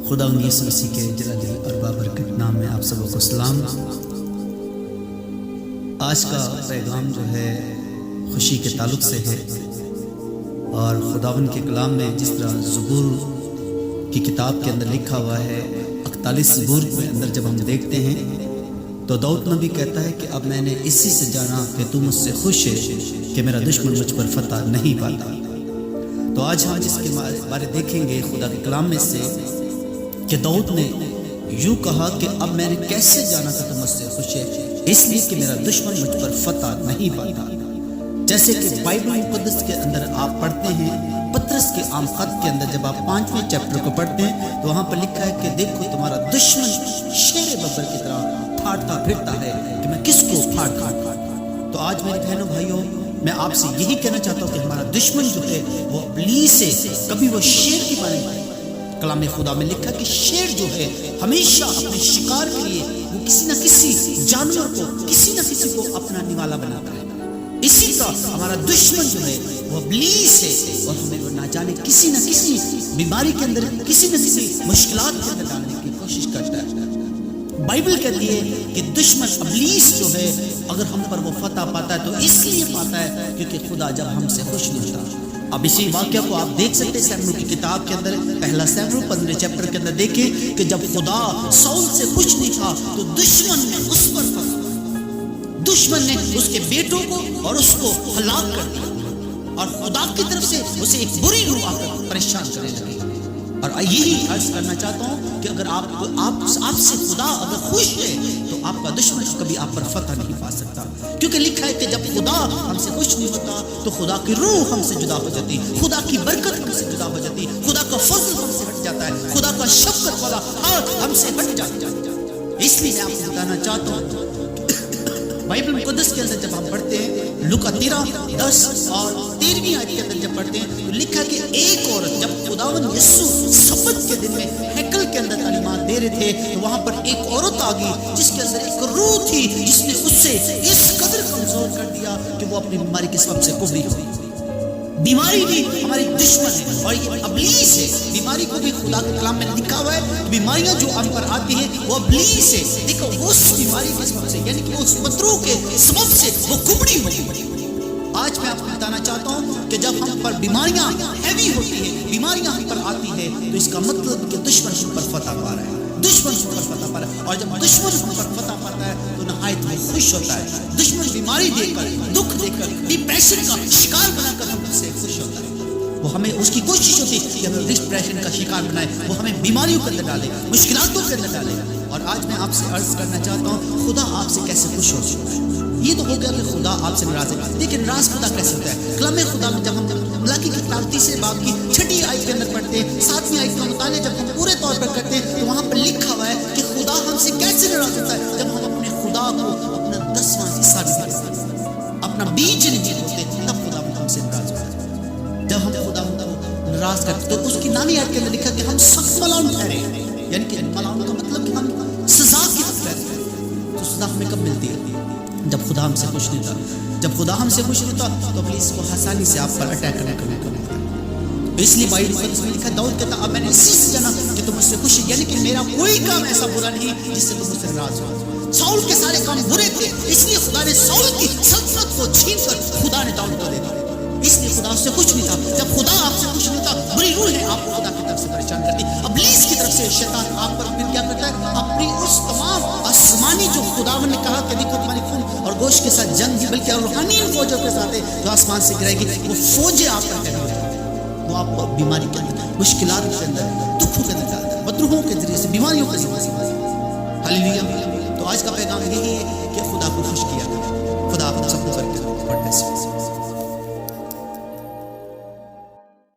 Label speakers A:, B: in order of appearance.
A: خدا یسوع مسیح کے جلالی اور بابرکت نام میں آپ سب کو سلام۔ آج کا پیغام جو ہے خوشی کے تعلق سے ہے، اور خداوند کے کلام میں جس طرح زبور کی کتاب کے اندر لکھا ہوا ہے 41 زبور کے اندر جب ہم دیکھتے ہیں تو داؤد نبی کہتا ہے کہ اب میں نے اسی سے جانا کہ تو مجھ سے خوش ہے کہ میرا دشمن مجھ پر فتح نہیں پاتا۔ تو آج ہم اس کے بارے دیکھیں گے خدا کے کلام میں سے کہ داؤد نے یوں کہا کہ اب میں نے کیسے جانا کہ تو مجھ سے خوش ہے، اس لیے کہ میرا دشمن مجھ پر فتح نہیں پاتا۔ جیسے کہ بائبل مقدس کے اندر آپ پڑھتے ہیں پطرس کے عام خط کے اندر جب آپ 5ویں چیپٹر کو پڑھتے ہیں تو وہاں پر لکھا ہے کہ دیکھو تمہارا دشمن شیر ببر کی طرح پھاڑتا پھرتا ہے کہ میں کس کو پھاڑ۔ تو آج میرے بہنوں بھائیوں میں آپ سے یہی کہنا چاہتا ہوں کہ ہمارا دشمن جو ہے وہ ابلیس ہے، کبھی وہ شیر کی مانند۔ کلام خدا میں لکھا کہ شیر جو ہے ہمیشہ اپنے شکار کے لیے وہ کسی نہ کسی جانور کو کسی نہ کسی کو اپنا نوالا بناتا ہے۔ اسی طرح ہمارا دشمن جو ہے وہ ابلیس ہے، اور ہمیں وہ نہ جانے کسی نہ کسی بیماری کے اندر کسی نہ کسی مشکلات کے اندر ڈالنے کی کوشش کرتا ہے۔ بائبل کہتی ہے کہ دشمن ابلیس جو ہے اگر ہم پر وہ فتح پاتا ہے تو اس لیے پاتا ہے کیونکہ خدا جب ہم سے خوش نہیں ہوتا۔ اب اسی واقعہ کو آپ دیکھ سکتے ہیں سیموئیل کی کتاب کے اندر، پہلا سیموئیل 15 چیپٹر کے اندر دیکھیں کہ جب خدا ساؤل سے خوش نہیں تھا تو دشمن نے اس پر فتح، دشمن نے اس کے بیٹوں کو اور اس کو ہلاک کر دیا، اور خدا کی طرف سے اسے ایک بری روح آ کر پریشان کرنے لگی۔ اور یہی عرض کرنا چاہتا ہوں کہ اگر آپ سے خدا اگر خوش ہے تو آپ کا دشمن کبھی آپ پر فتح نہیں پا سکتا، کیونکہ لکھا ہے کہ جب خدا ہم سے خوش نہیں ہوتا تو خدا کی روح ہم سے جدا ہو جاتی، خدا کی برکت ہم سے جدا ہو جاتی، خدا کا فضل ہم سے ہٹ جاتا ہے، خدا کا شفقت والا ہاتھ ہم سے ہٹ جاتا ہے۔ اس لیے میں آپ کو بتانا چاہتا ہوں بائبل مقدس کے اندر جب ہم پڑھتے ہیں لوکا 13:10 اور 13ویں آیت کے اندر جب پڑھتے ہیں تو لکھا کہ ایک عورت جب خداوند یسوع سبت کے دن میں ہیکل کے اندر تعلیمات دے رہے تھے تو وہاں پر ایک عورت آ گئی جس کے اندر ایک روح تھی جس نے اس سے اس قدر کمزور کر دیا کہ وہ اپنی بیماری کے سبب سے کفری ہوئی۔ بیماری بھی ہماری دشمن ہے اور یہ ابلیس ہے۔ بیماری کو بھی خدا کے کلام میں لکھا ہوا ہے کہ بیماریاں جو ہم پر آتی ہیں وہ ابلیس ہے۔ دیکھو اس بیماری کے سبب سے یعنی کہ اس مترو کے سبب سے وہ کمڑی ہوئی۔ آج میں آپ کو بتانا چاہتا ہوں کہ جب ہم پر بیماریاں ہیوی ہوتی ہیں، بیماریاں ہم پر آتی ہیں تو اس کا مطلب کہ دشمن ہم پر فتح پا رہا ہے، دشمن ہم پر فتح پا رہا ہے، اور جب دشمن ہم پر فتح پاتا ہے تو نہایت وہ خوش ہوتا ہے۔ دشمن بیماری دے کر، دکھ دے کر، ڈپریشن کا شکار بنا کر ہم سے خوش ہوتا ہے۔ وہ ہمیں اس کی کوشش ہوتی ہے کہ ہمیں ڈپریشن کا شکار بنائے، وہ ہمیں بیماریوں کے اندر ڈالے، مشکلاتوں کے اندر ڈالے۔ اور آج میں آپ سے عرض کرنا چاہتا ہوں خدا آپ سے کیسے خوش ہو سکتا ہے۔ یہ تو ہو گیا کہ خدا آپ سے ناراض ہے، لیکن ناراض خدا کیسے ہوتا ہے؟ کلام خدا میں جب ہم ملاکی کی کتاب 3 باب کی 6 آیت کے اندر پڑھتے ہیں، 7ویں آیت کا مطالعہ جب ہم پورے طور پر کرتے ہیں تو وہاں پر لکھا ہوا ہے کہ خدا ہم سے کیسے ناراض ہوتا ہے جب ہم اپنے خدا کو اپنا 10واں حصہ نہیں دیتے، اپنا بیج نہیں ہوتے، تب خدا ہم سے ناراض ہوتا ہے۔ جب ہم خدا کو ناراض کرتے تو اس کی نامی آیت کے اندر لکھا کہ ہم سخت ملعون ٹھہرے، یعنی کہ ملعون کا مطلب کہ ہم سزا کی طرف رہتے ہیں۔ تو سزا ہمیں کب ملتی ہے؟ جب خدا ہم سے خوش نہیں ہوتا۔ جب خدا ہم سے خوش نہیں ہوتا تو ابلیس کو آسانی سے آپ پر اٹیک کرنے کا موقع ملتا ہے۔ اس لیے بائبل مقدس میں لکھا داؤد کہتا اب میں نے اسی سے جانا کہ تم مجھ سے خوش ہے، یعنی کہ میرا کوئی کام ایسا برا نہیں جس سے تم مجھ سے ناراض ہو۔ ساؤل کے سارے کام برے تھے، اس لیے خدا نے ساؤل کی سلطنت کو چھین کر خدا نے داؤد کو دے دیا، اس لیے خدا اس سے خوش نہیں تھا۔ جب خدا آپ سے خوش نہیں ہوتا بری روح ہے آپ کو خدا کی طرف سے پریشان کرتی، ابلیس کی طرف سے شیطان آپ پر پھر کیا کرتا ہے اپنی اس تمام آسمانی جو خداوند نے کہا کہ دیکھو تمہاری خون اور گوشت کے ساتھ جنگ بھی بلکہ روحانی فوجوں کے ساتھ ہے جو آسمان سے گرائے گی، وہ فوجیں آپ پر کریں گے، وہ آپ کو بیماری کے اندر، مشکلات کے اندر، دکھوں کے اندر ڈالتا ہے، بدروحوں کے ذریعے سے، بیماریوں کے ذریعے سے۔ ہالیلویا۔ تو آج کا پیغام یہی ہے کہ خدا کو خوش کیا کریں۔ خدا آپ سب کو برکت دے۔